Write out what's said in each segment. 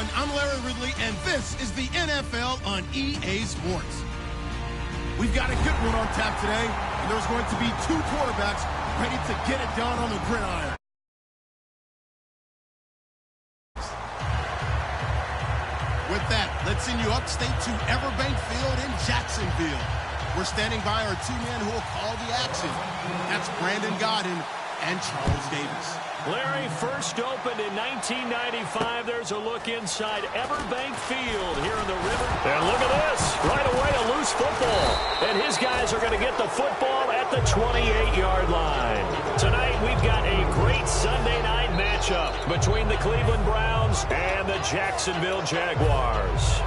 everyone. I'm Larry Ridley, and this is the NFL on EA Sports. We've got a good one on tap today, and there's going to be two quarterbacks ready to get it done on the gridiron. With that, let's send you upstate to Everbank Field in Jacksonville. We're standing by our two men who will call the action. That's Brandon Godden and Charles Davis. Larry, first opened in 1995. There's a look inside Everbank Field here in the river. And look at this. Right away, a loose football. And his guys are going to get the football at the 28-yard line. Tonight, we've got a great Sunday night matchup between the Cleveland Browns and the Jacksonville Jaguars.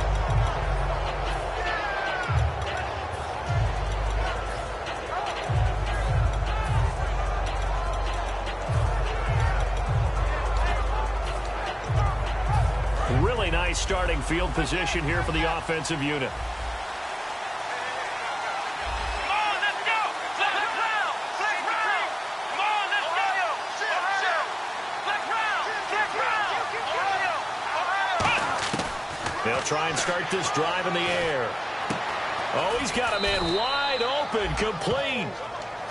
Really nice starting field position here for the offensive unit. They'll try and start this drive in the air. Oh, he's got a man wide open, complete.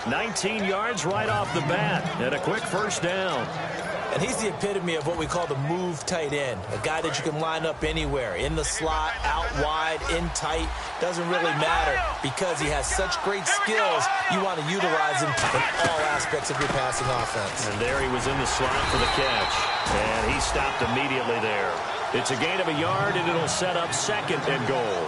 19 yards right off the bat, and a quick first down. And he's the epitome of what we call the move tight end, a guy that you can line up anywhere, in the slot, out wide, in tight, doesn't really matter because he has such great skills. You want to utilize him in all aspects of your passing offense. And there he was in the slot for the catch, and he stopped immediately there. It's a gain of a yard, and it'll set up second and goal.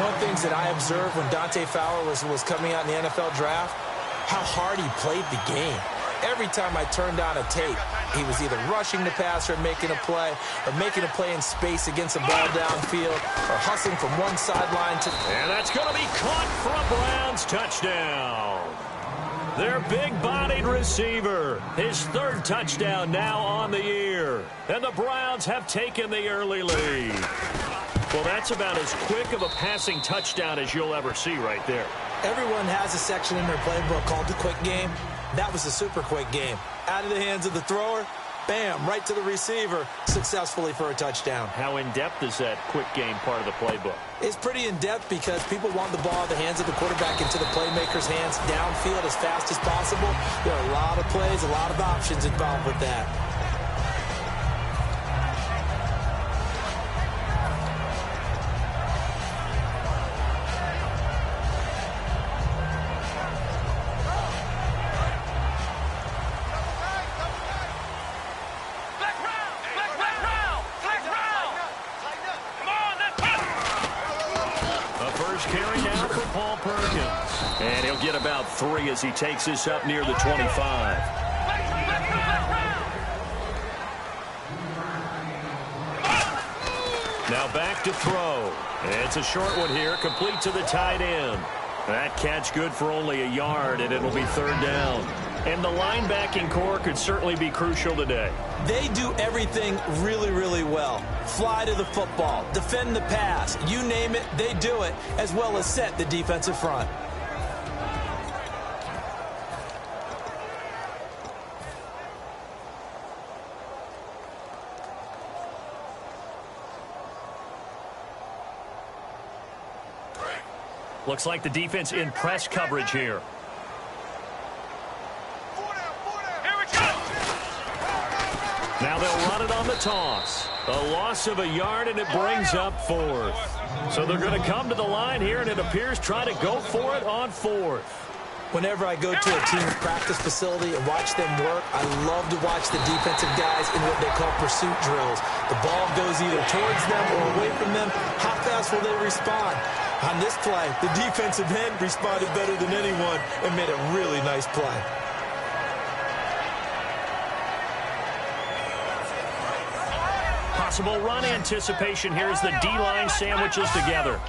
One of the things that I observed when Dante Fowler was coming out in the NFL draft, how hard he played the game. Every time I turned on a tape, he was either rushing the passer and making a play, or making a play in space against a ball downfield, or hustling from one sideline to... And that's going to be caught for a Browns touchdown. Their big-bodied receiver, his third touchdown now on the year. And the Browns have taken the early lead. Well, that's about as quick of a passing touchdown as you'll ever see right there. Everyone has a section in their playbook called the quick game. That was a super quick game. Out of the hands of the thrower, bam, right to the receiver, successfully for a touchdown. How in-depth is that quick game part of the playbook? It's pretty in-depth because people want the ball in the hands of the quarterback into the playmaker's hands downfield as fast as possible. There are a lot of plays, a lot of options involved with that. Get about 3 as he takes this up near the 25. Now back to throw. It's a short one here, complete to the tight end. That catch good for only a yard, and it'll be third down. And the linebacking core could certainly be crucial today. They do everything really, really well. Fly to the football, defend the pass, you name it, they do it, as well as set the defensive front. Looks like the defense in press coverage here. Now they'll run it on the toss. A loss of a yard, and it brings up fourth. So they're going to come to the line here, and it appears try to go for it on fourth. Whenever I go to a team's practice facility and watch them work, I love to watch the defensive guys in what they call pursuit drills. The ball goes either towards them or away from them. How fast will they respond? On this play, the defensive end responded better than anyone and made a really nice play. Possible run anticipation here as the D-line sandwiches together.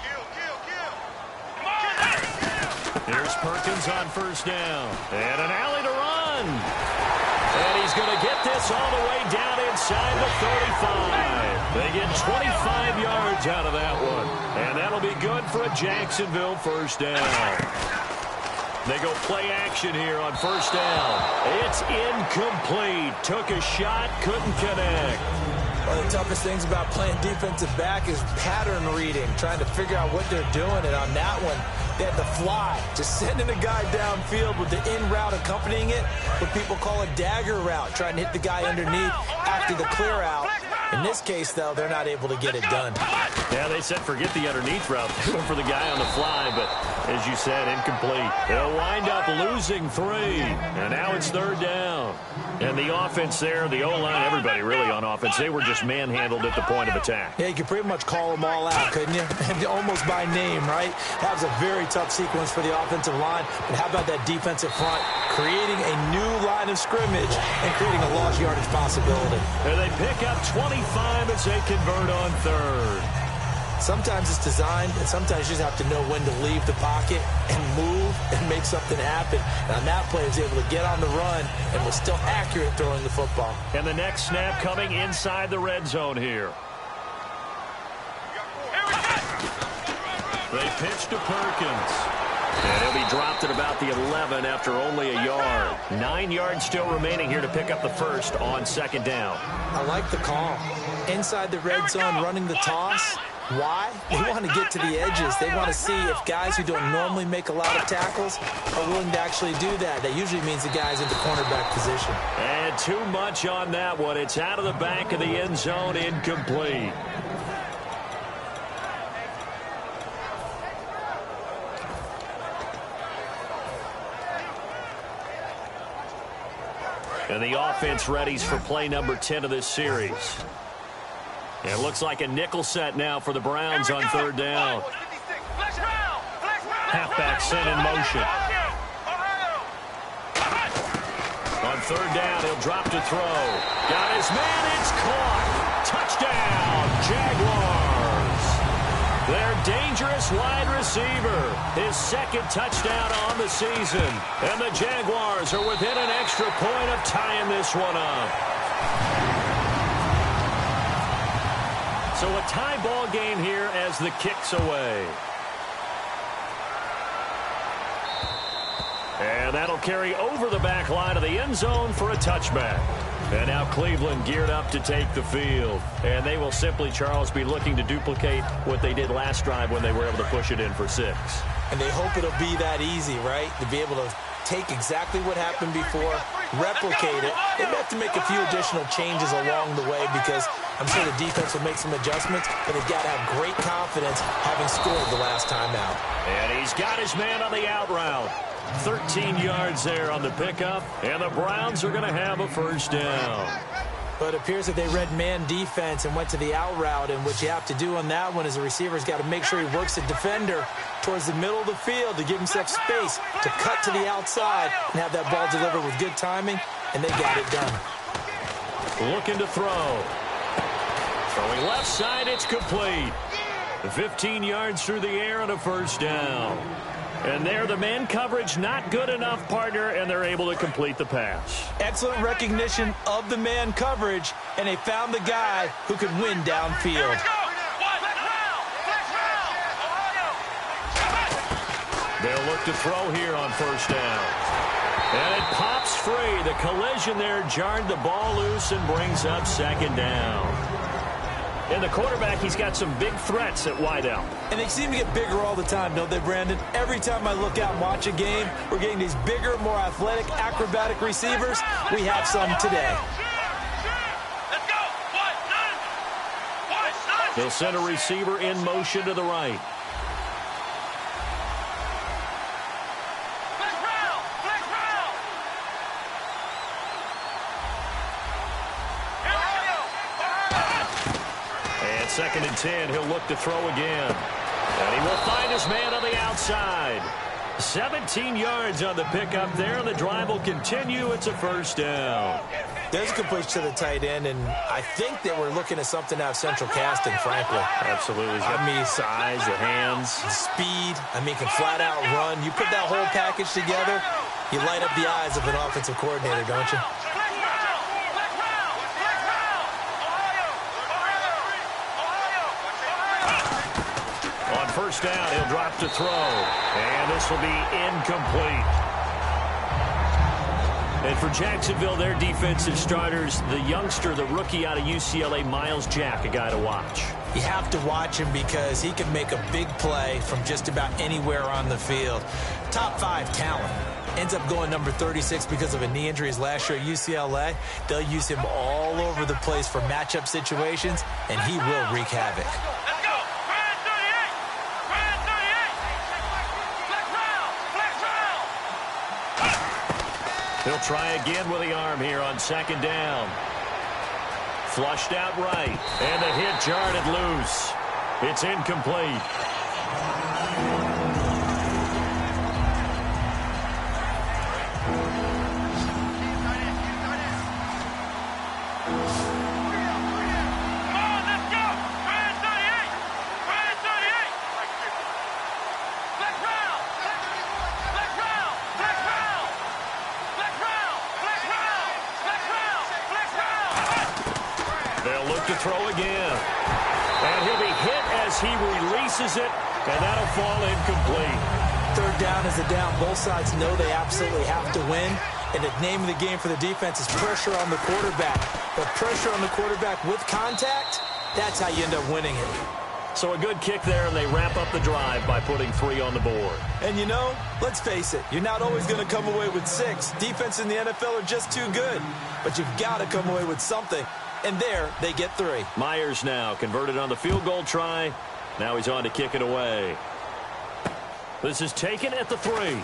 Here's Perkins on first down. And an alley to run. And he's going to get this all the way down inside the 35. They get 25 yards out of that one. And that'll be good for a Jacksonville first down. They go play action here on first down. It's incomplete. Took a shot, couldn't connect. One of the toughest things about playing defensive back is pattern reading, trying to figure out what they're doing. And on that one, they had the fly, just sending a guy downfield with the in route accompanying it, what people call a dagger route, trying to hit the guy underneath after the clear out. In this case, though, they're not able to get it done. Yeah, they said forget the underneath route. They went for the guy on the fly, but as you said, incomplete. They'll wind up losing 3, and now it's 3rd down. And the offense there, the O-line, everybody really on offense, they were just manhandled at the point of attack. Yeah, you could pretty much call them all out, couldn't you? And almost by name, right? That was a very tough sequence for the offensive line. But how about that defensive front creating a new line of scrimmage and creating a lost yardage possibility? And they pick up 25 as they convert on 3rd. Sometimes it's designed, and sometimes you just have to know when to leave the pocket and move and make something happen. And on that play, he was able to get on the run and was still accurate throwing the football. And the next snap coming inside the red zone here. They pitch to Perkins. And he'll be dropped at about the 11 after only a yard. 9 yards still remaining here to pick up the first on 2nd down. I like the call. Inside the red zone running the toss. Why? They want to get to the edges. They want to see if guys who don't normally make a lot of tackles are willing to actually do that. That usually means the guy's in the cornerback position. And too much on that one. It's out of the back of the end zone, incomplete. And the offense readies for play number 10 of this series. It looks like a nickel set now for the Browns on 3rd down. Halfback sent in motion. On 3rd down, he'll drop to throw. Got his man, it's caught. Touchdown, Jaguars. Their dangerous wide receiver. His 2nd touchdown on the season. And the Jaguars are within an extra point of tying this one up. So a tie ball game here as the kick's away. And that'll carry over the back line of the end zone for a touchback. And now Cleveland geared up to take the field. And they will simply, Charles, be looking to duplicate what they did last drive when they were able to push it in for 6. And they hope it'll be that easy, right? To be able to take exactly what happened before, replicate it. They have to make a few additional changes along the way because I'm sure the defense will make some adjustments, but they've got to have great confidence having scored the last time out. And he's got his man on the out route. 13 yards there on the pickup, and the Browns are going to have a 1st down. But it appears that they read man defense and went to the out route, and what you have to do on that one is the receiver's got to make sure he works the defender towards the middle of the field to give himself space to cut to the outside and have that ball delivered with good timing, and they got it done. Looking to throw. Throwing left side, it's complete. 15 yards through the air and a 1st down. And there, the man coverage not good enough, partner, and they're able to complete the pass. Excellent recognition of the man coverage, and they found the guy who could win downfield. They'll look to throw here on 1st down. And it pops free. The collision there jarred the ball loose and brings up 2nd down. And the quarterback, he's got some big threats at wideout. And they seem to get bigger all the time, don't they, Brandon? Every time I look out and watch a game, we're getting these bigger, more athletic, acrobatic receivers. We have some today. They'll send a receiver in motion to the right. And 2nd and 10, he'll look to throw again. And he will find his man on the outside. 17 yards on the pickup there, and the drive will continue. It's a 1st down. There's a completion to the tight end, and I think that we're looking at something out of central casting, frankly. Absolutely. He's got the size, the hands. The speed. I mean, can flat out run. You put that whole package together, you light up the eyes of an offensive coordinator, don't you? On 1st down, he'll drop to throw. And this will be incomplete. And for Jacksonville, their defensive starters, the youngster, the rookie out of UCLA, Miles Jack, a guy to watch. You have to watch him because he can make a big play from just about anywhere on the field. Top 5 talent. Ends up going number 36 because of a knee injury his last year at UCLA. They'll use him all over the place for matchup situations, and he will wreak havoc. He'll try again with the arm here on second down. Flushed out right, and the hit jarred it loose. It's incomplete. To throw again. And he'll be hit as he releases it, and that'll fall incomplete. Third down is a down. Both sides know they absolutely have to win, and the name of the game for the defense is pressure on the quarterback. But pressure on the quarterback with contact, that's how you end up winning it. So a good kick there, and they wrap up the drive by putting 3 on the board. And you know, let's face it, you're not always going to come away with 6. Defense in the NFL are just too good. But you've got to come away with something. And there, they get 3. Myers now converted on the field goal try. Now he's on to kick it away. This is taken at the 3. And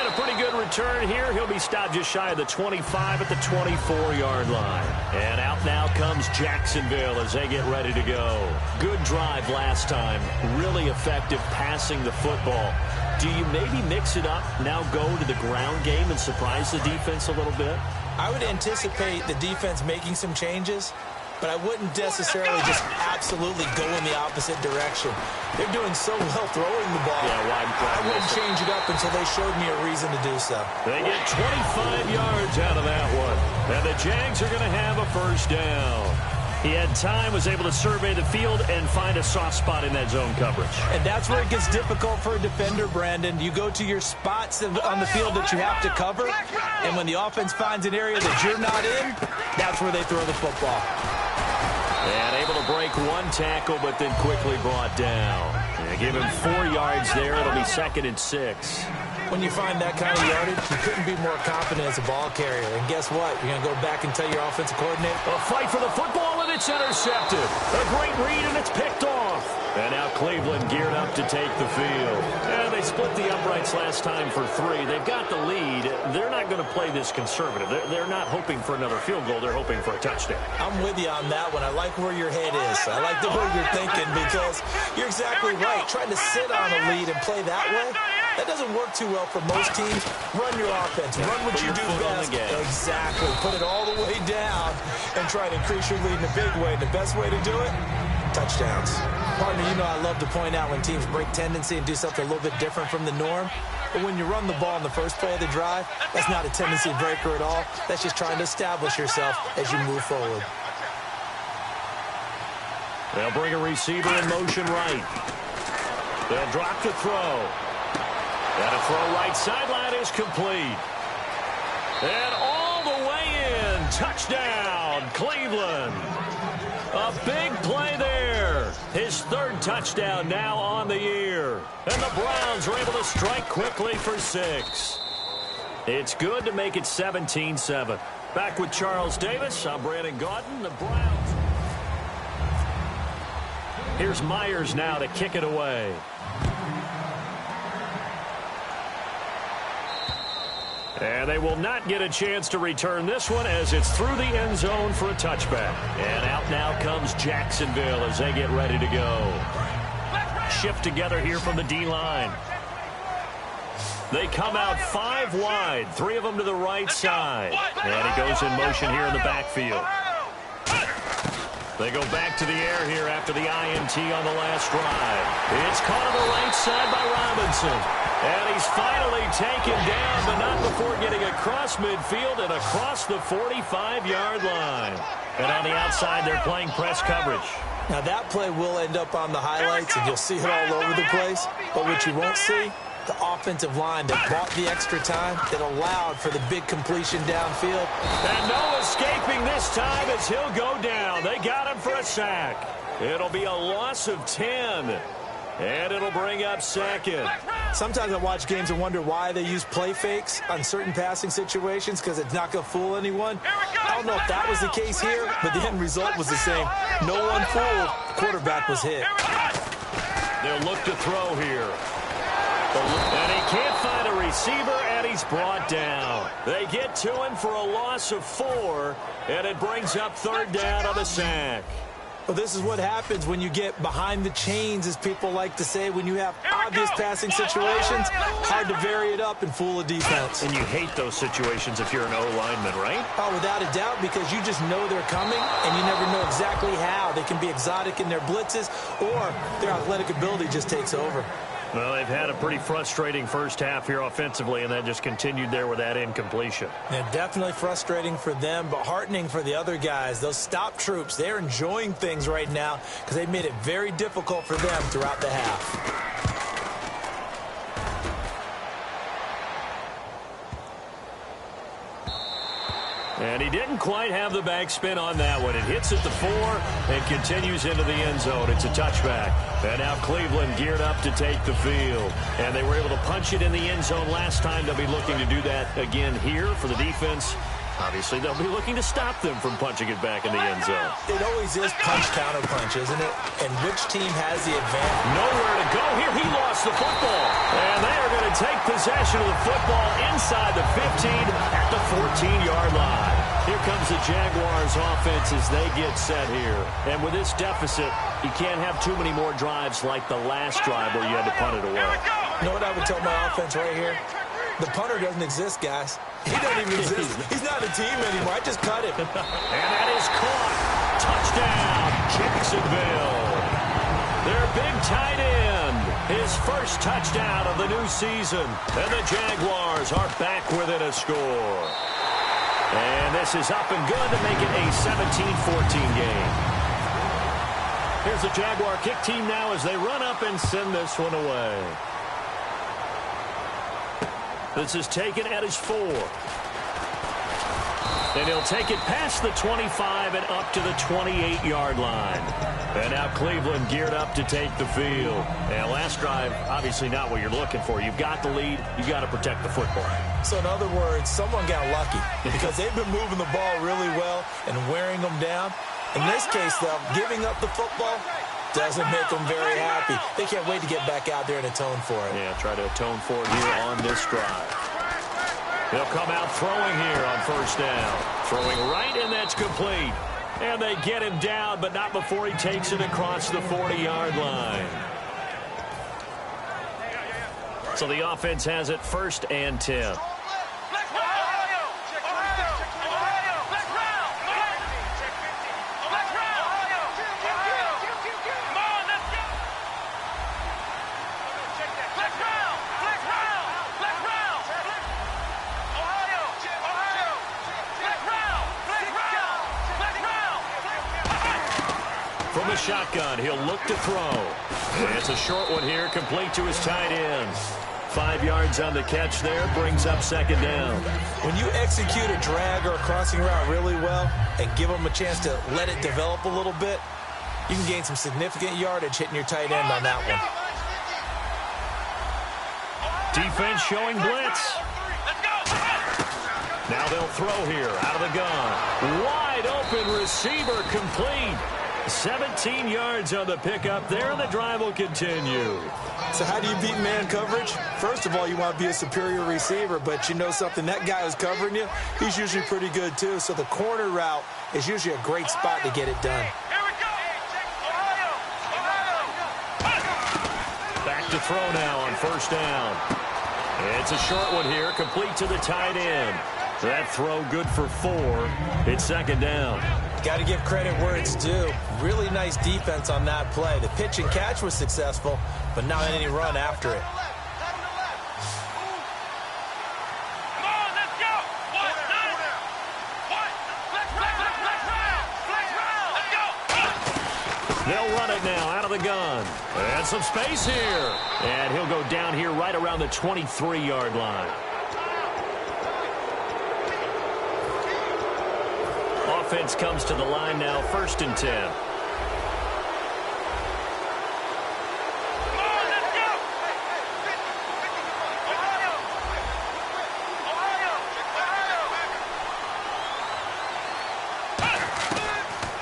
a pretty good return here. He'll be stopped just shy of the 25 at the 24-yard line. And out now comes Jacksonville as they get ready to go. Good drive last time. Really effective passing the football. Do you maybe mix it up, now go to the ground game and surprise the defense a little bit? I would anticipate the defense making some changes, but I wouldn't necessarily just absolutely go in the opposite direction. They're doing so well throwing the ball. Yeah, I wouldn't change it up until they showed me a reason to do so. They get 25 yards out of that one. And the Jags are going to have a first down. He had time, was able to survey the field and find a soft spot in that zone coverage. And that's where it gets difficult for a defender, Brandon. You go to your spots on the field that you have to cover, and when the offense finds an area that you're not in, that's where they throw the football. And able to break one tackle, but then quickly brought down. And give him 4 yards there. It'll be 2nd and 6. When you find that kind of yardage, you couldn't be more confident as a ball carrier. And guess what? You're going to go back and tell your offensive coordinator. A fight for the football, and it's intercepted. A great read, and it's picked off. And now Cleveland geared up to take the field. And they split the uprights last time for 3. They've got the lead. They're not going to play this conservative. They're not hoping for another field goal. They're hoping for a touchdown. I'm with you on that one. I like where your head is. I like the way you're thinking because you're exactly right. Trying to sit on a lead and play that way, that doesn't work too well for most teams. Run your offense. Run what you do best. Exactly. Put it all the way down and try to increase your lead in a big way. The best way to do it, touchdowns. Partner, you know I love to point out when teams break tendency and do something a little bit different from the norm. But when you run the ball in the first play of the drive, that's not a tendency breaker at all. That's just trying to establish yourself as you move forward. They'll bring a receiver in motion right. They'll drop the throw. And a throw right sideline is complete. And all the way in. Touchdown, Cleveland. A big play there. His 3rd touchdown now on the year. And the Browns are able to strike quickly for 6. It's good to make it 17-7. Back with Charles Davis. I'm Brandon Gaudin. The Browns. Here's Myers now to kick it away. And they will not get a chance to return this one as it's through the end zone for a touchback. And out now comes Jacksonville as they get ready to go. Shift together here from the D-line. They come out 5 wide, 3 of them to the right side. And he goes in motion here in the backfield. They go back to the air here after the INT on the last drive. It's caught on the right side by Robinson. And he's finally taken down, but not before getting across midfield and across the 45-yard line. And on the outside, they're playing press coverage. Now, that play will end up on the highlights, and you'll see it all over the place. But what you won't see, the offensive line that bought the extra time that allowed for the big completion downfield. And no escaping this time as he'll go down. They got him for a sack. It'll be a loss of 10. And it'll bring up second. Sometimes I watch games and wonder why they use play fakes on certain passing situations because it's not going to fool anyone. I don't know if that was the case here, but the end result was the same. No one fooled. Quarterback was hit. They'll look to throw here. And he can't find a receiver, and he's brought down. They get to him for a loss of 4, and it brings up third down on the sack. Well, this is what happens when you get behind the chains, as people like to say. When you have obvious passing situations, hard to vary it up and fool a defense. And you hate those situations if you're an O-lineman, right? Oh, without a doubt, because you just know they're coming, and you never know exactly how. They can be exotic in their blitzes, or their athletic ability just takes over. Well, they've had a pretty frustrating first half here offensively, and that just continued there with that incompletion. Yeah, definitely frustrating for them, but heartening for the other guys. Those stop troops, they're enjoying things right now because they've made it very difficult for them throughout the half. And he didn't quite have the backspin on that one. It hits at the 4 and continues into the end zone. It's a touchback. And now Cleveland geared up to take the field. And they were able to punch it in the end zone last time. They'll be looking to do that again here for the defense. Obviously, they'll be looking to stop them from punching it back in the end zone. It always is punch-counter-punch, isn't it? And which team has the advantage? Nowhere to go here. He lost the football. And they are going to take possession of the football inside the 15 at the 14-yard line. Here comes the Jaguars offense as they get set here. And with this deficit, you can't have too many more drives like the last drive where you had to punt it away. You know what I would tell my offense right here? The punter doesn't exist, guys. He doesn't even exist. He's not a team anymore. I just cut him. And that is caught. Touchdown, Jacksonville. Their big tight end. His first touchdown of the new season. And the Jaguars are back within a score. And this is up and good to make it a 17-14 game. Here's the Jaguar kick team now as they run up and send this one away. This is taken at his 4. And he'll take it past the 25 and up to the 28-yard line. And now Cleveland geared up to take the field. And last drive, obviously not what you're looking for. You've got the lead. You've got to protect the football. So in other words, someone got lucky because they've been moving the ball really well and wearing them down. In this case, though, giving up the football doesn't make them very happy. They can't wait to get back out there and atone for it. Yeah, try to atone for it here on this drive. They'll come out throwing here on first down. Throwing right, and that's complete. And they get him down, but not before he takes it across the 40-yard line. So the offense has it 1st and 10. From the shotgun, he'll look to throw. And it's a short one here, complete to his tight end. 5 yards on the catch there, brings up 2nd down. When you execute a drag or a crossing route really well and give them a chance to let it develop a little bit, you can gain some significant yardage hitting your tight end on that one. Defense showing blitz. Now they'll throw here out of the gun. Wide open receiver, complete. 17 yards on the pickup there, and the drive will continue. So how do you beat man coverage? First of all, you want to be a superior receiver, but you know something, that guy who's covering you, he's usually pretty good too. So the corner route is usually a great spot to get it done. Back to throw now on first down. It's a short one here, complete to the tight end. That throw good for 4. It's 2nd down. Got to give credit where it's due. Really nice defense on that play. The pitch and catch was successful, but not any run after it. They'll run it now out of the gun. And some space here. And he'll go down here right around the 23-yard line. Offense comes to the line now, 1st and 10.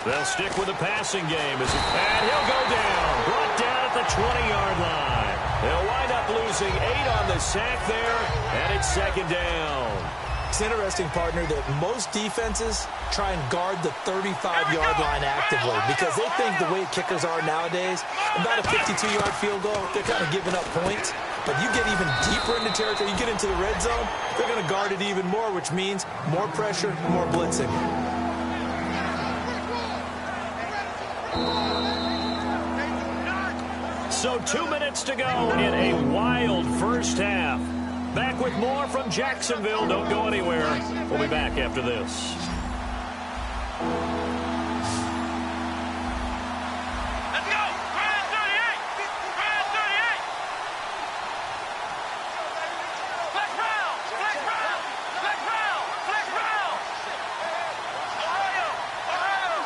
They'll stick with the passing game. And he'll go down. Brought down at the 20-yard line. They'll wind up losing 8 on the sack there, and it's 2nd down. It's interesting, partner, that most defenses try and guard the 35-yard line actively because they think the way kickers are nowadays, about a 52-yard field goal, they're kind of giving up points. But you get even deeper into territory, you get into the red zone, they're going to guard it even more, which means more pressure, more blitzing. So 2 minutes to go in a wild first half. Back with more from Jacksonville. Don't go anywhere. We'll be back after this. Let's go! Grand 38! Grand 38! Flex round! Flex round! Flex round! Flex round! Ohio! Ohio!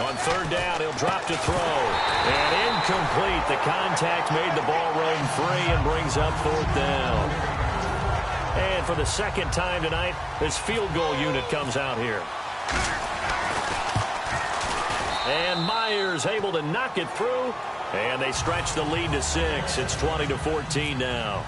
On 3rd down, he'll drop to throw. And incomplete. The contact made the ball roam free and brings up 4th down. And for the 2nd time tonight, this field goal unit comes out here. And Myers able to knock it through. And they stretch the lead to 6. It's 20-14 now.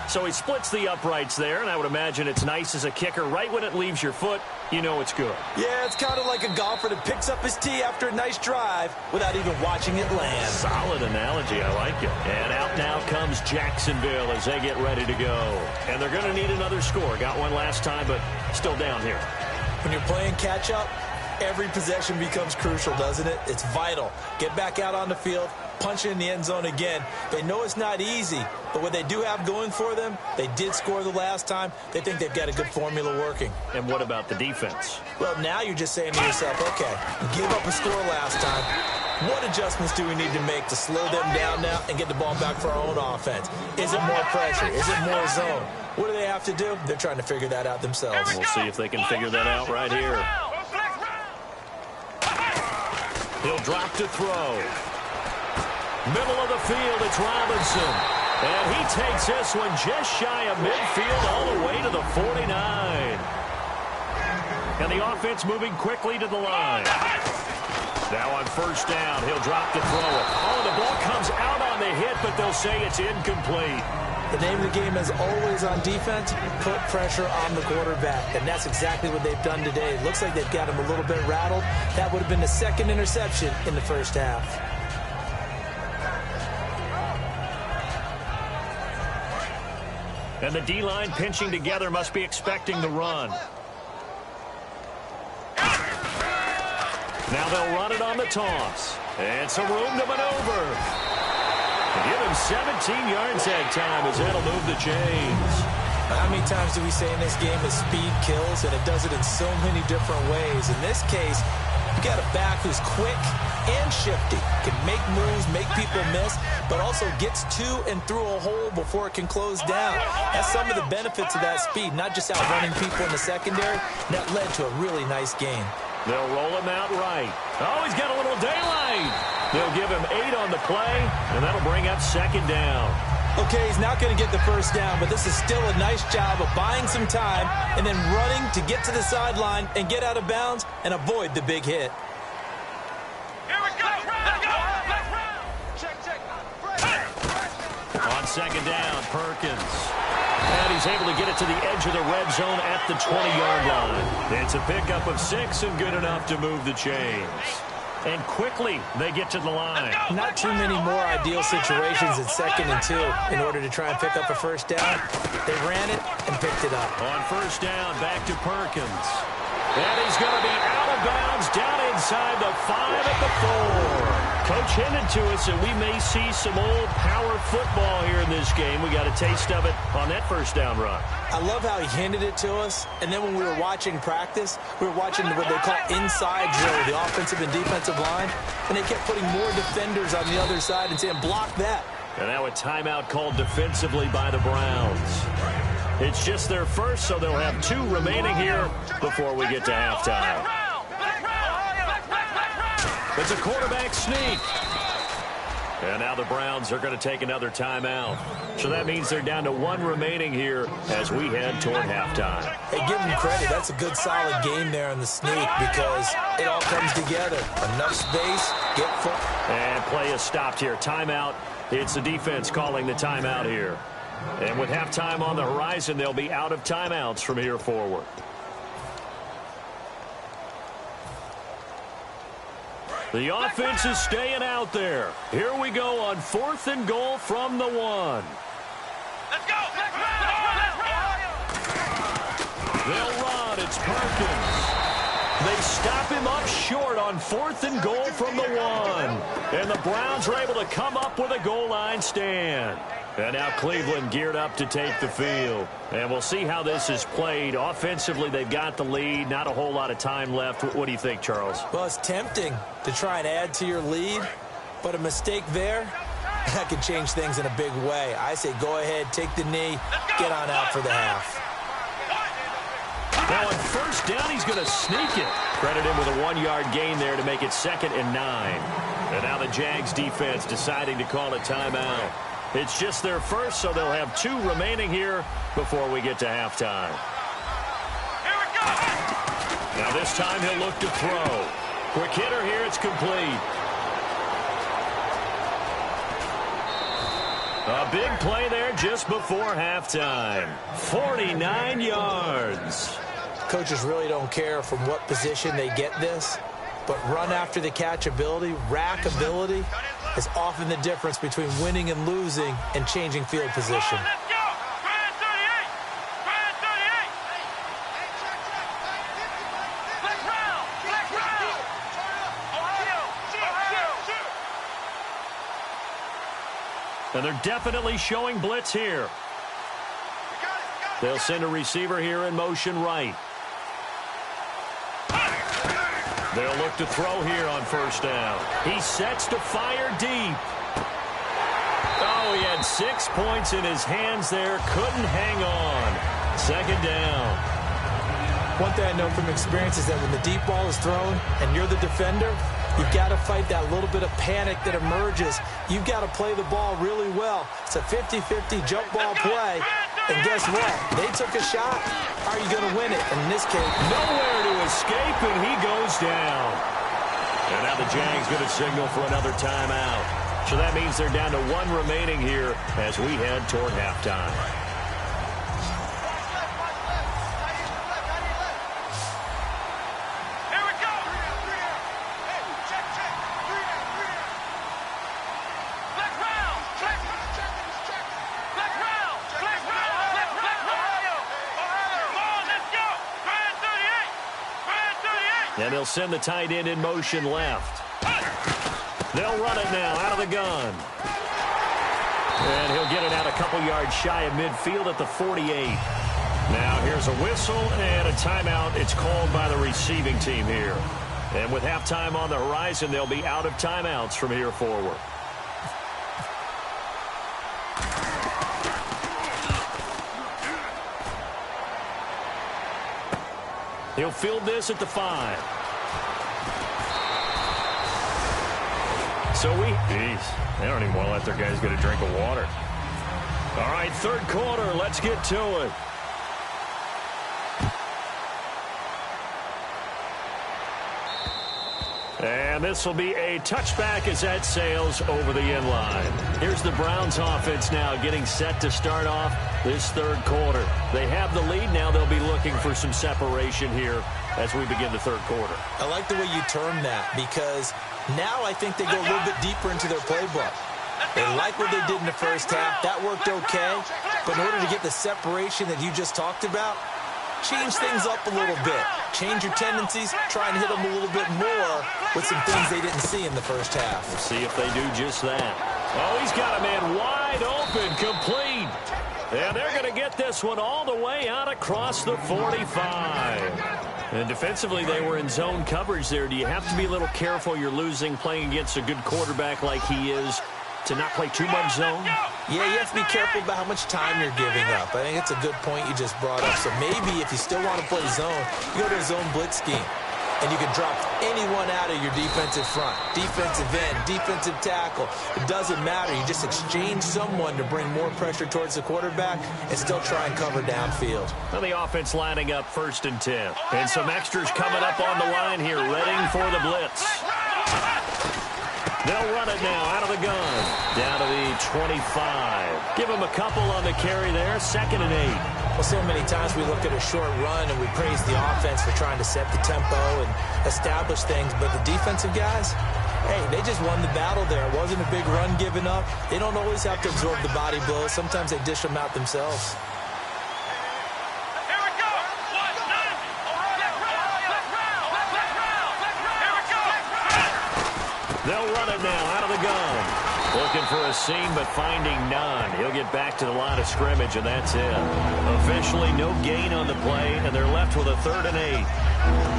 So he splits the uprights there, and I would imagine it's nice as a kicker. Right when it leaves your foot, you know it's good. Yeah, it's kind of like a golfer that picks up his tee after a nice drive without even watching it land. Solid analogy. I like it. And out now comes Jacksonville as they get ready to go. And they're going to need another score. Got one last time, but still down here. When you're playing catch-up, every possession becomes crucial, doesn't it? It's vital. Get back out on the field, punch it in the end zone again. They know it's not easy, but what they do have going for them, they did score the last time. They think they've got a good formula working. And what about the defense? Well, now you're just saying to yourself, okay, give up a score last time. What adjustments do we need to make to slow them down now and get the ball back for our own offense? Is it more pressure? Is it more zone? What do they have to do? They're trying to figure that out themselves. We'll see if they can figure that out right here. He'll drop to throw. Middle of the field, it's Robinson. And he takes this one just shy of midfield all the way to the 49. And the offense moving quickly to the line. Now on 1st down, he'll drop to throw it. Oh, the ball comes out on the hit, but they'll say it's incomplete. The name of the game is always on defense, put pressure on the quarterback. And that's exactly what they've done today. It looks like they've got him a little bit rattled. That would have been the 2nd interception in the first half. And the D-line pinching together must be expecting the run. Now they'll run it on the toss. And some room to maneuver. Give him 17 yards that time as that'll move the chains. How many times do we say in this game that speed kills, and it does it in so many different ways? In this case, you got a back who's quick and shifty, can make moves, make people miss, but also gets to and through a hole before it can close down. That's some of the benefits of that speed, not just outrunning people in the secondary. That led to a really nice game. They'll roll him out right. Oh, he's got a little daylight. They'll give him 8 on the play, and that'll bring up 2nd down. Okay, he's not going to get the first down, but this is still a nice job of buying some time and then running to get to the sideline and get out of bounds and avoid the big hit. Here we go! Let's go! Check. On 2nd down, Perkins. And he's able to get it to the edge of the red zone at the 20-yard line. It's a pickup of 6 and good enough to move the chains. And quickly, they get to the line. Not too many more ideal situations at 2nd and 2 in order to try and pick up a first down. They ran it and picked it up. On 1st down, back to Perkins. And he's going to be out of bounds down inside the 5 at the 4. Coach hinted to us that we may see some old power football here in this game. We got a taste of it on that first down run. I love how he hinted it to us. And then when we were watching practice, we were watching what they call inside drill, the offensive and defensive line. And they kept putting more defenders on the other side and saying, block that. And now a timeout called defensively by the Browns. It's just their first, so they'll have 2 remaining here before we get to halftime. It's a quarterback sneak. And now the Browns are going to take another timeout. So that means they're down to 1 remaining here as we head toward halftime. Hey, give them credit. That's a good, solid game there on the sneak because it all comes together. Enough space, get foot. And play is stopped here. Timeout. It's the defense calling the timeout here. And with halftime on the horizon, they'll be out of timeouts from here forward. The offense is staying out there. Here we go on 4th and goal from the 1. Let's go! They'll run. It's Perkins. They stop him up short on 4th and goal from the 1. And the Browns are able to come up with a goal line stand. And now Cleveland geared up to take the field. And we'll see how this is played. Offensively, they've got the lead. Not a whole lot of time left. What do you think, Charles? Well, it's tempting to try and add to your lead, but a mistake there, that could change things in a big way. I say go ahead, take the knee, get on out for the half. Now on first down, he's going to sneak it. Credit him with a 1-yard gain there to make it 2nd and 9. And now the Jags defense deciding to call a timeout. It's just their first, so they'll have 2 remaining here before we get to halftime. Here we go! Now this time he'll look to throw. Quick hitter here, it's complete. A big play there just before halftime. 49 yards. Coaches really don't care from what position they get this, but run after the catch ability, rack ability, is often the difference between winning and losing and changing field position. Let's go! Brand 38! Brand 38! Black round! Black round! Ohio! And they're definitely showing blitz here. They'll send a receiver here in motion right. They'll look to throw here on first down. He sets to fire deep. Oh, he had 6 points in his hands there. Couldn't hang on. 2nd down. One thing I know from experience is that when the deep ball is thrown and you're the defender, you've got to fight that little bit of panic that emerges. You've got to play the ball really well. It's a 50-50 jump ball play. And guess what? They took a shot. Are you going to win it? And in this case, nowhere to escape, and he goes down. And now the Jags going to signal for another timeout. So that means they're down to 1 remaining here as we head toward halftime. And they'll send the tight end in motion left. They'll run it now out of the gun. And he'll get it out a couple yards shy of midfield at the 48. Now here's a whistle and a timeout. It's called by the receiving team here. And with halftime on the horizon, they'll be out of timeouts from here forward. He'll field this at the 5. So they don't even want to let their guys get a drink of water. All right, 3rd quarter, let's get to it. And this will be a touchback as that sails over the end line. Here's the Browns offense now getting set to start off this 3rd quarter. They have the lead. Now they'll be looking for some separation here as we begin the 3rd quarter. I like the way you term that because now I think they go a little bit deeper into their playbook. They like what they did in the first half. That worked okay. But in order to get the separation that you just talked about, change things up a little bit. Change your tendencies, try and hit them a little bit more with some things they didn't see in the first half. We'll see if they do just that. Oh, he's got a man wide open, complete. And they're going to get this one all the way out across the 45. And defensively, they were in zone coverage there. Do you have to be a little careful? You're losing playing against a good quarterback like he is to not play too much zone? Yeah, you have to be careful about how much time you're giving up. I think it's a good point you just brought up. So maybe if you still want to play zone, you go to a zone blitz scheme. And you can drop anyone out of your defensive front, defensive end, defensive tackle. It doesn't matter. You just exchange someone to bring more pressure towards the quarterback and still try and cover downfield. Well, the offense lining up 1st and 10. And some extras coming up on the line here, readying for the blitz. They'll run it now out of the gun. Down to the 25. Give them a couple on the carry there. 2nd and 8. Well, so many times we look at a short run and we praise the offense for trying to set the tempo and establish things. But the defensive guys, hey, they just won the battle there. It wasn't a big run given up. They don't always have to absorb the body blows. Sometimes they dish them out themselves. They'll run it now out of the gun. Looking for a seam, but finding none. He'll get back to the line of scrimmage, and that's it. Officially no gain on the play, and they're left with a 3rd and 8.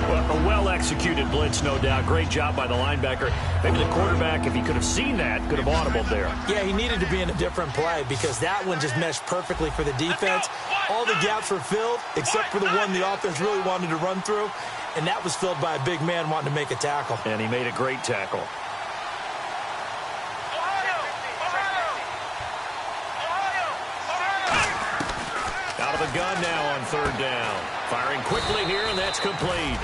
Well, a well-executed blitz, no doubt. Great job by the linebacker. Maybe the quarterback, if he could have seen that, could have audibled there. Yeah, he needed to be in a different play because that one just meshed perfectly for the defense. All the gaps were filled, except for the one the offense really wanted to run through, and that was filled by a big man wanting to make a tackle. And he made a great tackle. Gun now on 3rd down. Firing quickly here, and that's complete.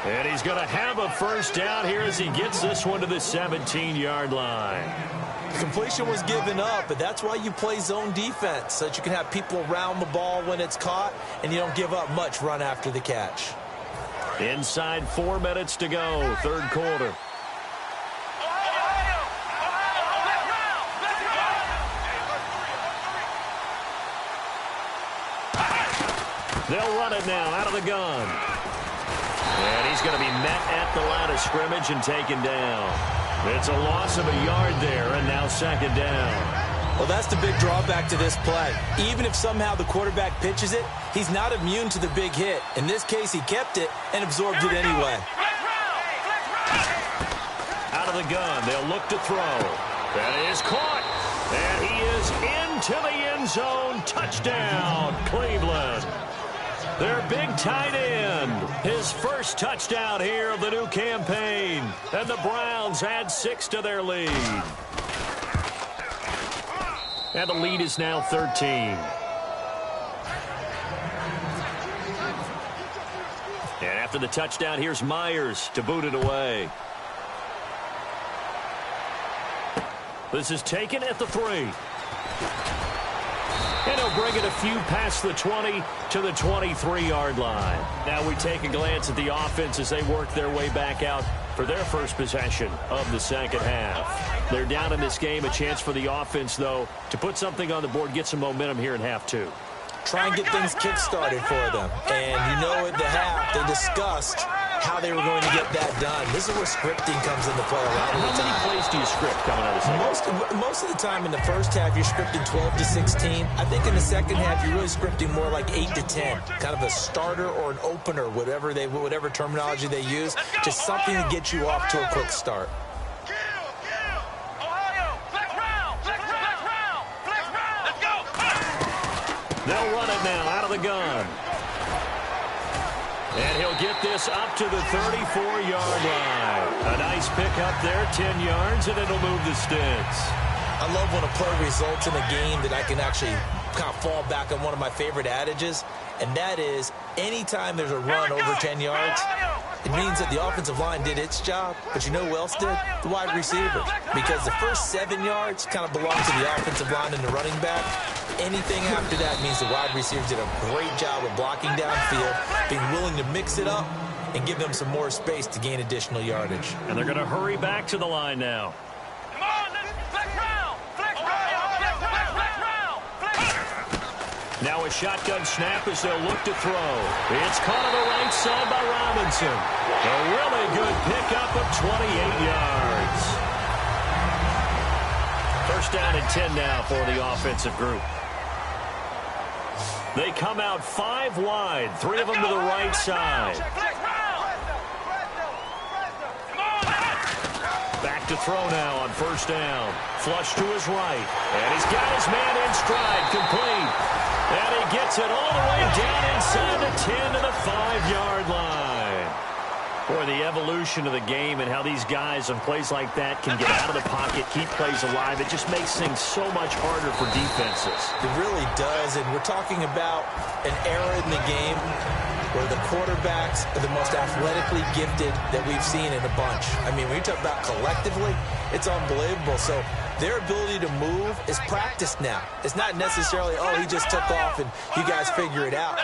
And he's going to have a 1st down here as he gets this one to the 17-yard line. Completion was given up, but that's why you play zone defense, so that you can have people around the ball when it's caught, and you don't give up much run after the catch. Inside 4 minutes to go, 3rd quarter. They'll run it now out of the gun. And he's going to be met at the line of scrimmage and taken down. It's a loss of a yard there, and now 2nd down. Well, that's the big drawback to this play. Even if somehow the quarterback pitches it, he's not immune to the big hit. In this case, he kept it and absorbed it anyway. Out of the gun, they'll look to throw. That is caught. And he is into the end zone. Touchdown, Cleveland. Their big tight end, his 1st touchdown here of the new campaign. And the Browns add 6 to their lead. And the lead is now 13. And after the touchdown, here's Myers to boot it away. This is taken at the 3. And he'll bring it a few past the 20 to the 23-yard line. Now we take a glance at the offense as they work their way back out for their 1st possession of the 2nd half. They're down in this game. A chance for the offense, though, to put something on the board, get some momentum here in half 2. Try and get things kick-started for them. And you know at the half, they discussed how they were going to get that done. This is where scripting comes into play a lot of the time. How many plays do you script coming out of the second? Most of the time in the first half, you're scripting 12 to 16. I think in the second half, you're really scripting more like 8 to 10. Kind of a starter or an opener, whatever terminology they use. Just something to get you off to a quick start. They'll run it now out of the gun. And he'll get this up to the 34-yard line. A nice pickup there, 10 yards, and it'll move the sticks. I love when a play results in a game that I can actually kind of fall back on one of my favorite adages, and that is anytime there's a run over 10 yards, it means that the offensive line did its job, but you know who else did? The wide receivers. Because the first 7 yards kind of belong to the offensive line and the running back. Anything after that means the wide receivers did a great job of blocking downfield, being willing to mix it up, and give them some more space to gain additional yardage. And they're going to hurry back to the line now. Come on, let's flex round. Now a shotgun snap as they'll look to throw. It's caught on the right side by Robinson. A really good pickup of 28 yards. First down and 10 now for the offensive group. They come out 5 wide, 3 of them to the right side. Back to throw now on first down. Flush to his right. And he's got his man in stride, complete. And he gets it all the way down inside the 10 to the 5-yard line. Boy, the evolution of the game and how these guys on plays like that can get out of the pocket, keep plays alive, it just makes things so much harder for defenses. It really does, and we're talking about an era in the game where the quarterbacks are the most athletically gifted that we've seen in a bunch. I mean, when you talk about collectively, it's unbelievable. So their ability to move is practiced now. It's not necessarily, oh, he just took off and you guys figure it out.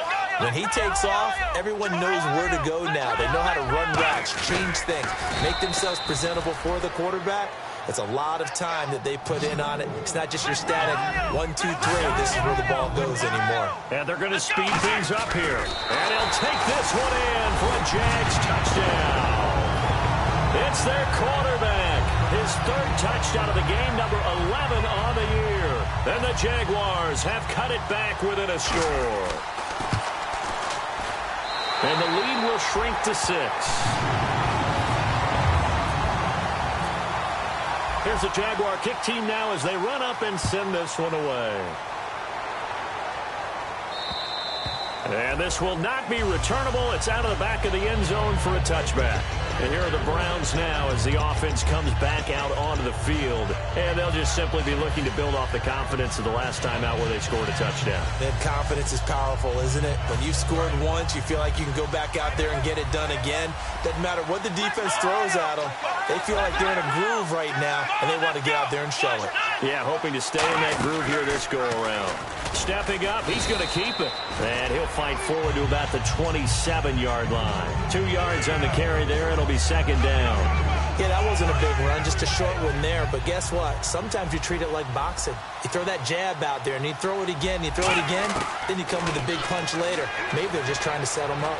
When he takes off, everyone knows where to go now. They know how to run routes, change things, make themselves presentable for the quarterback. It's a lot of time that they put in on it. It's not just your static 1, 2, 3. This is where the ball goes anymore. And they're going to speed things up here. And he'll take this one in for a Jags touchdown. It's their quarterback. His 3rd touchdown of the game, number 11 on the year. And the Jaguars have cut it back within a score. And the lead will shrink to 6. Here's the Jaguar kick team now as they run up and send this one away. And this will not be returnable. It's out of the back of the end zone for a touchback. And here are the Browns now as the offense comes back out onto the field. And they'll just simply be looking to build off the confidence of the last time out where they scored a touchdown. And confidence is powerful, isn't it? When you've scored once, you feel like you can go back out there and get it done again. Doesn't matter what the defense throws at them. They feel like they're in a groove right now, and they want to get out there and show it. Yeah, hoping to stay in that groove here this go-around. Stepping up, he's going to keep it. And he'll fight forward to about the 27-yard line. 2 yards on the carry there. It'll be 2nd down. Yeah, that wasn't a big run, just a short one there. But guess what? Sometimes you treat it like boxing. You throw that jab out there, and you throw it again, then you come to the big punch later. Maybe they're just trying to set him up.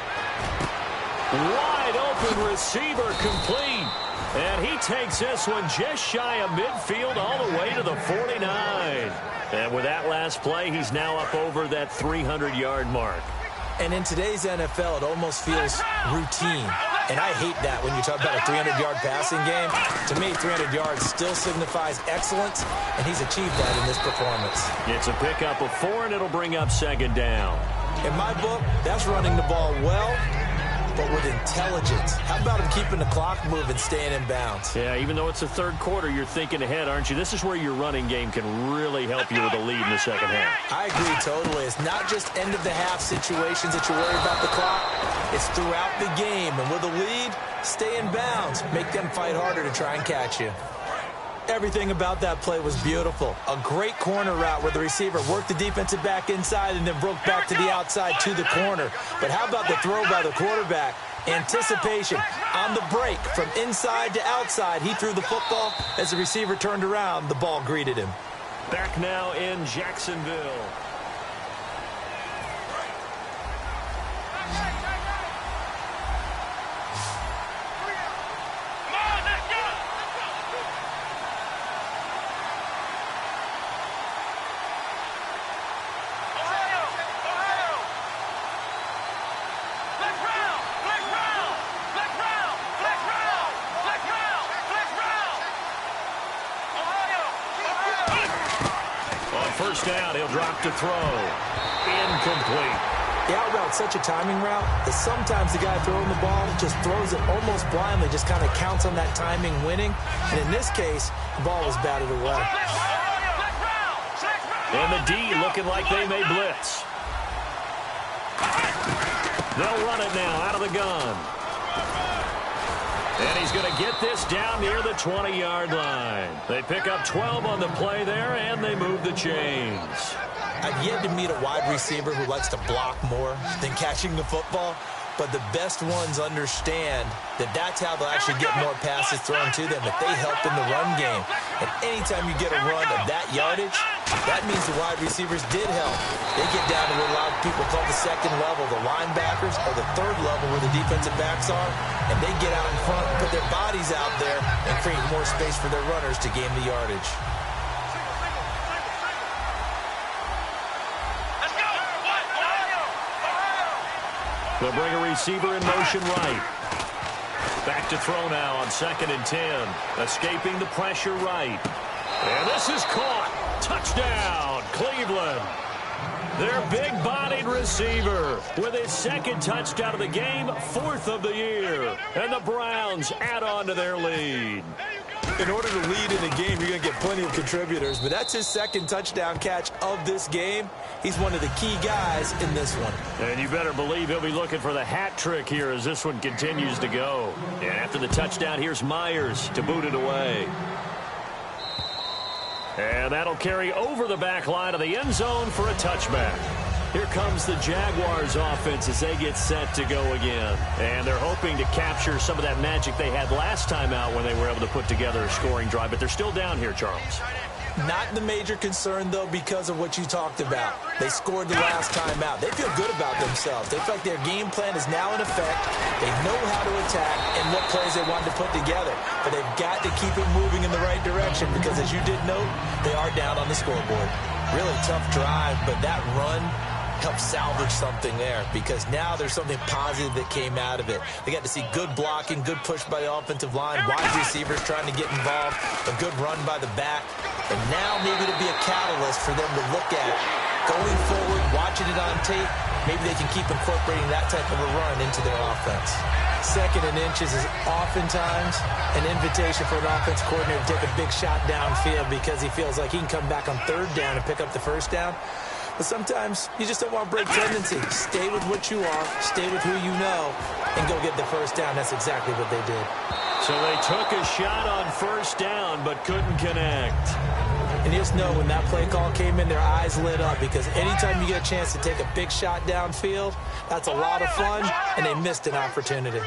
Wide open receiver complete. And he takes this one just shy of midfield all the way to the 49. And with that last play, he's now up over that 300-yard mark. And in today's NFL, it almost feels routine. And I hate that when you talk about a 300-yard passing game. To me, 300 yards still signifies excellence, and he's achieved that in this performance. It's a pickup of 4, and it'll bring up 2nd down. In my book, that's running the ball well, but with intelligence. How about him keeping the clock moving, staying in bounds? Yeah, even though it's the 3rd quarter, you're thinking ahead, aren't you? This is where your running game can really help you with a lead in the 2nd half. I agree totally. It's not just end-of-the-half situations that you worry about the clock. It's throughout the game. And with a lead, stay in bounds. Make them fight harder to try and catch you. Everything about that play was beautiful. A great corner route where the receiver worked the defensive back inside and then broke back to the outside to the corner. But how about the throw by the quarterback? Anticipation on the break from inside to outside. He threw the football. As the receiver turned around, the ball greeted him. Back now in Jacksonville. First down, he'll drop to throw. Incomplete. The out route's such a timing route that sometimes the guy throwing the ball just throws it almost blindly, just kind of counts on that timing winning. And in this case, the ball was batted away. And the D looking like they may blitz. They'll run it now out of the gun. And he's going to get this down near the 20-yard line. They pick up 12 on the play there, and they move the chains. I've yet to meet a wide receiver who likes to block more than catching the football. but the best ones understand that that's how they'll actually get more passes thrown to them if they help in the run game. And anytime you get a run of that yardage, that means the wide receivers did help. They get down to what a lot of people call the second level, the linebackers, or the third level where the defensive backs are, and they get out in front and put their bodies out there and create more space for their runners to gain the yardage. They'll bring a receiver in motion right. Back to throw now on 2nd and 10. Escaping the pressure right. And this is caught. Touchdown, Cleveland. Their big-bodied receiver with his 2nd touchdown of the game, 4th of the year. And the Browns add on to their lead. In order to lead in a game, you're going to get plenty of contributors, but that's his 2nd touchdown catch of this game. He's one of the key guys in this one. And you better believe he'll be looking for the hat trick here as this one continues to go. And after the touchdown, here's Myers to boot it away. And that'll carry over the back line of the end zone for a touchback. Here comes the Jaguars offense as they get set to go again. And they're hoping to capture some of that magic they had last time out when they were able to put together a scoring drive. But they're still down here, Charles. Not the major concern, though, because of what you talked about. They scored the last time out. They feel good about themselves. They feel like their game plan is now in effect. They know how to attack and what plays they want to put together. But they've got to keep it moving in the right direction because, as you did note, they are down on the scoreboard. Really tough drive, but that run help salvage something there because now there's something positive that came out of it. They got to see good blocking, good push by the offensive line, wide receivers trying to get involved, a good run by the back, and now maybe to be a catalyst for them to look at going forward, watching it on tape. Maybe they can keep incorporating that type of a run into their offense. 2nd and inches is oftentimes an invitation for an offense coordinator to take a big shot downfield because he feels like he can come back on 3rd down and pick up the 1st down. But sometimes you just don't want to break tendency. Stay with what you are, stay with who you know, and go get the 1st down. That's exactly what they did. So they took a shot on 1st down but couldn't connect. And you just know when that play call came in, their eyes lit up because anytime you get a chance to take a big shot downfield, that's a lot of fun, and they missed an opportunity.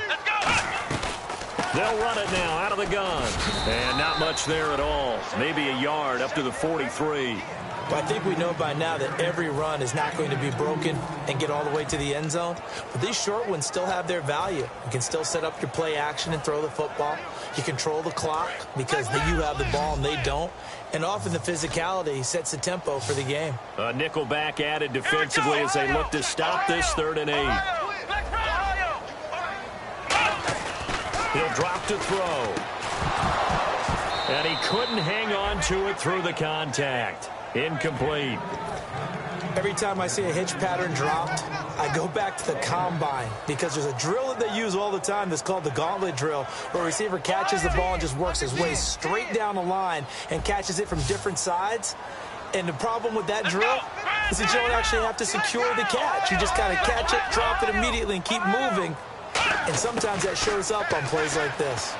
They'll run it now out of the gun. And not much there at all. Maybe a yard up to the 43. But I think we know by now that every run is not going to be broken and get all the way to the end zone. But these short ones still have their value. You can still set up your play action and throw the football. You control the clock because you have the ball and they don't. And often the physicality sets the tempo for the game. A nickel back added defensively as they look to stop this 3rd and 8. He'll drop to throw. And he couldn't hang on to it through the contact. Incomplete. Every time I see a hitch pattern dropped, I go back to the combine because there's a drill that they use all the time that's called the gauntlet drill, where a receiver catches the ball and just works his way straight down the line and catches it from different sides. And the problem with that drill is that you don't actually have to secure the catch. You just kind of catch it, drop it immediately, and keep moving. And sometimes that shows up on plays like this.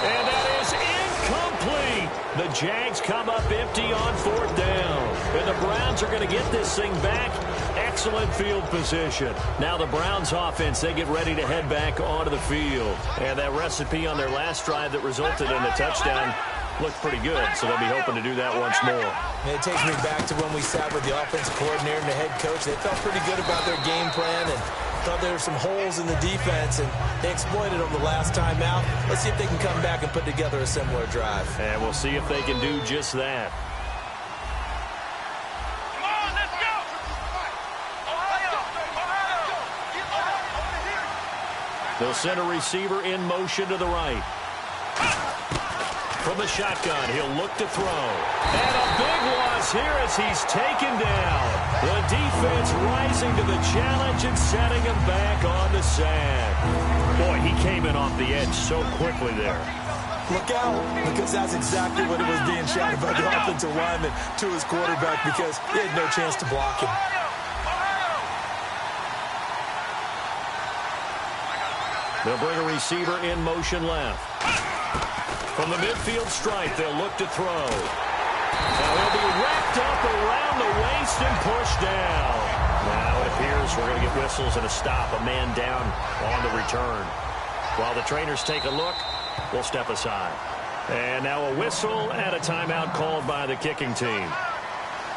And that is incomplete. The Jags come up empty on 4th down. And the Browns are going to get this thing back. Excellent field position. Now the Browns offense, they get ready to head back onto the field. And that recipe on their last drive that resulted in a touchdown looked pretty good, so they'll be hoping to do that once more. And it takes me back to when we sat with the offensive coordinator and the head coach. They felt pretty good about their game plan and thought there were some holes in the defense, and they exploited them the last time out. Let's see if they can come back and put together a similar drive. And we'll see if they can do just that. Come on, let's go! They'll send a receiver in motion to the right. From the shotgun, he'll look to throw. And a big loss here as he's taken down. The defense rising to the challenge and setting him back on the sack. Boy, he came in off the edge so quickly there. Look out, because that's exactly what it was being shouted by the offensive lineman to his quarterback because he had no chance to block him. They'll bring a receiver in motion left. From the midfield stripe, they'll look to throw. Now he'll be wrapped up around the waist and pushed down. Now, if appears we're going to get whistles and a stop, a man down on the return. While the trainers take a look, we'll step aside. And now a whistle and a timeout called by the kicking team.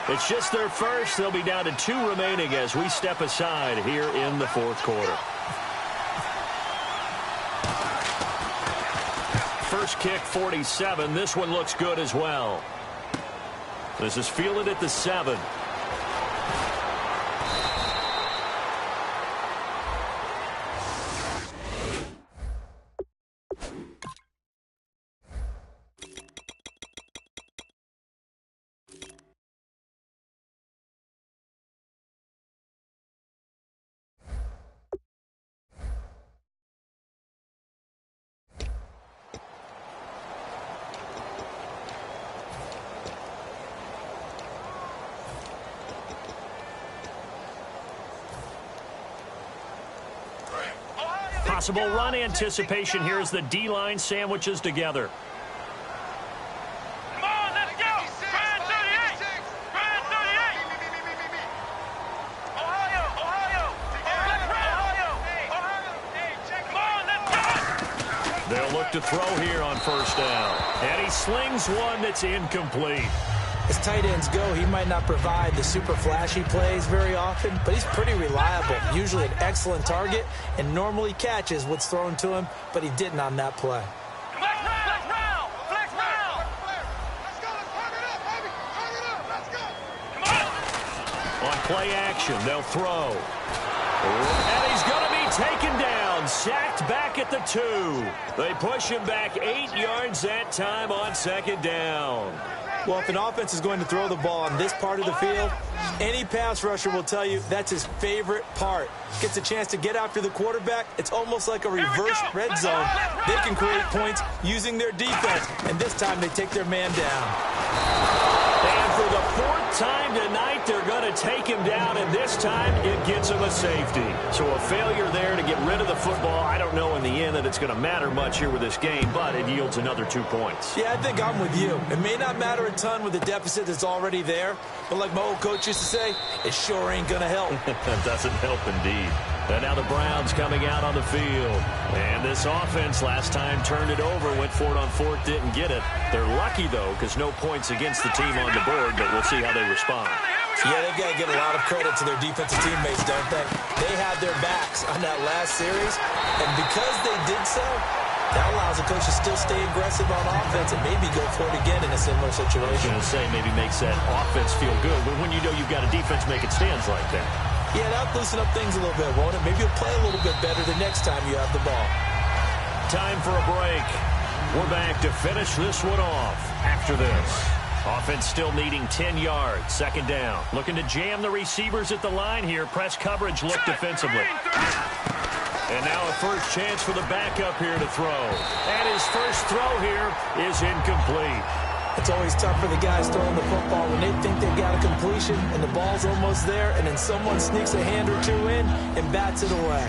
It's just their first. They'll be down to 2 remaining as we step aside here in the fourth quarter. First kick, 47. This one looks good as well. This is fielded at the 7. Possible run anticipation here as the D-line sandwiches together. Come on, let's go! Brand 38! Brand 38! Ohio! Come on, let's go! They'll look to throw here on first down. And he slings one that's incomplete. As tight ends go, he might not provide the super flashy plays very often, but he's pretty reliable, usually an excellent target, and normally catches what's thrown to him, but he didn't on that play. Flex round! Flex round! Let's go, let's turn it up, baby! Turn it up, let's go! Come on! On play action, they'll throw. And he's going to be taken down, sacked back at the 2. They push him back 8 yards that time on second down. Well, if an offense is going to throw the ball on this part of the field, any pass rusher will tell you that's his favorite part. Gets a chance to get after the quarterback. It's almost like a reverse red zone. They can create points using their defense, and this time they take their man down. And for the 4th time tonight, they're going to take him down, and this time it gets him a safety. So a failure there to get rid of the football. I don't know in the end that it's going to matter much here with this game, but it yields another 2 points. Yeah, I think I'm with you. It may not matter a ton with the deficit that's already there, but like my old coach used to say, it sure ain't going to help. It doesn't help indeed. And now the Browns coming out on the field. And this offense last time turned it over, went for it on 4th, didn't get it. They're lucky, though, because no points against the team on the board, but we'll see how they respond. Yeah, they've got to give a lot of credit to their defensive teammates, don't they? They had their backs on that last series, and because they did so, that allows the coach to still stay aggressive on offense and maybe go for it again in a similar situation. I was going to say, maybe makes that offense feel good, but when you know you've got a defense making stands like that. Yeah, that'll loosen up things a little bit, won't it? Maybe you'll play a little bit better the next time you have the ball. Time for a break. We're back to finish this one off after this. Offense still needing 10 yards. Second down. Looking to jam the receivers at the line here. Press coverage look defensively. And now a first chance for the backup here to throw. And his first throw here is incomplete. It's always tough for the guys throwing the football when they think they've got a completion and the ball's almost there, and then someone sneaks a hand or 2 in and bats it away.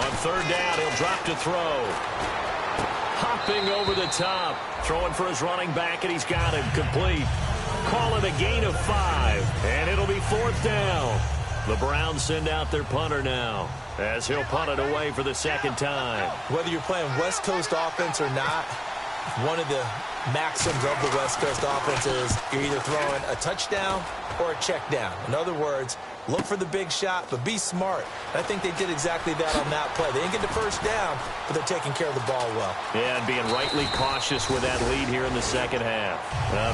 On third down, he'll drop to throw. Hopping over the top. Throwing for his running back, and he's got him complete. Call it a gain of 5, and it'll be 4th down. The Browns send out their punter now, as he'll punt it away for the 2nd time. Whether you're playing West Coast offense or not, one of the maxims of the West Coast offense is you're either throwing a touchdown or a check down. In other words, look for the big shot, but be smart. I think they did exactly that on that play. They didn't get the first down, but they're taking care of the ball well. Yeah, and being rightly cautious with that lead here in the second half.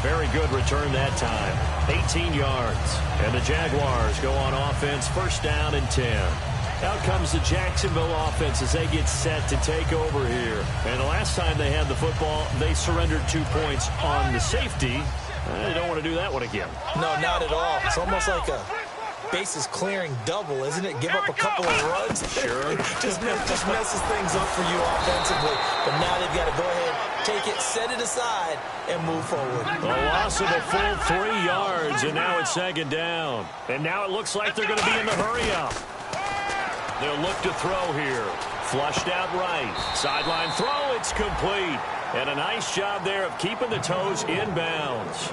Very good return that time. 18 yards. And the Jaguars go on offense, first down and 10. Out comes the Jacksonville offense as they get set to take over here. And the last time they had the football, they surrendered 2 points on the safety. They don't want to do that one again. No, not at all. It's almost like a bases clearing double, isn't it? Give up a couple of runs. Sure. just messes things up for you offensively. But now they've got to go ahead, take it, set it aside, and move forward. A loss of a full 3 yards, and now it's second down. And now it looks like they're going to be in the hurry-up. They'll look to throw here. Flushed out right. Sideline throw, it's complete. And a nice job there of keeping the toes in bounds.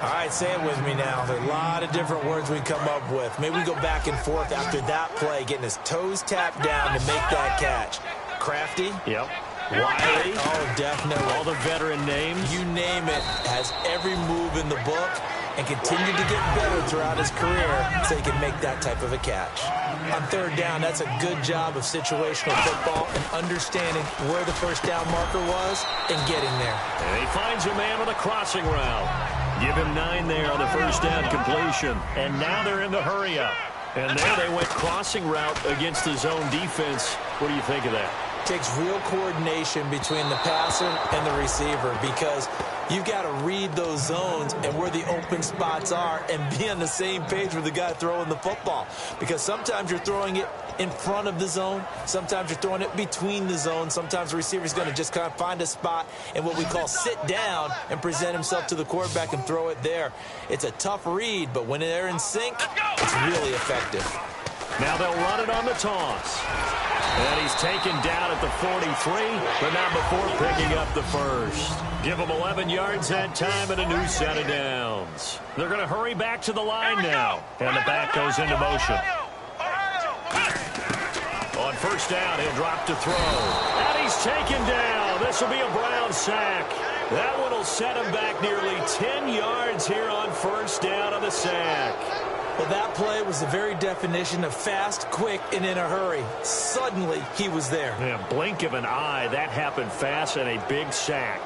All right, say it with me now. There are a lot of different words we come up with. Maybe we go back and forth after that play, getting his toes tapped down to make that catch. Crafty? Yep. Wiley? Oh, definitely. All the veteran names. You name it. Has every move in the book and continued to get better throughout his career so he can make that type of a catch. On third down, that's a good job of situational football and understanding where the first down marker was and getting there. And he finds a man on a crossing route. Give him 9 there on the first down completion. And now they're in the hurry-up. And there they went crossing route against the zone defense. What do you think of that? Takes real coordination between the passer and the receiver because you've got to read those zones and where the open spots are and be on the same page with the guy throwing the football. Because sometimes you're throwing it in front of the zone. Sometimes you're throwing it between the zones. Sometimes the receiver's going to just kind of find a spot and what we call sit down and present himself to the quarterback and throw it there. It's a tough read, but when they're in sync, it's really effective. Now they'll run it on the toss. And he's taken down at the 43, but not before picking up the first. Give him 11 yards that time and a new set of downs. They're going to hurry back to the line now. And the back goes into motion. On first down, he'll drop to throw. And he's taken down. This will be a Brown sack. That one will set him back nearly 10 yards here on first down on the sack. Well, that play was the very definition of fast, quick, and in a hurry. Suddenly, he was there. Yeah, blink of an eye, that happened fast and a big sack.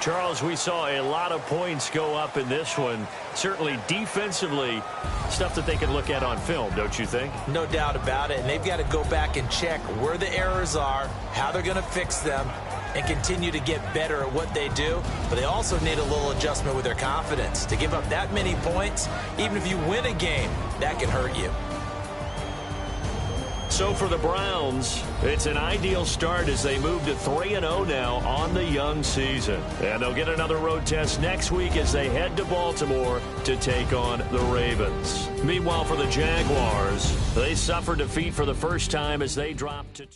Charles, we saw a lot of points go up in this one. Certainly defensively, stuff that they can look at on film, don't you think? No doubt about it. And they've got to go back and check where the errors are, how they're going to fix them, and continue to get better at what they do. But they also need a little adjustment with their confidence. To give up that many points, even if you win a game, that can hurt you. So for the Browns, it's an ideal start as they move to 3-0 now on the young season. And they'll get another road test next week as they head to Baltimore to take on the Ravens. Meanwhile, for the Jaguars, they suffered defeat for the first time as they dropped to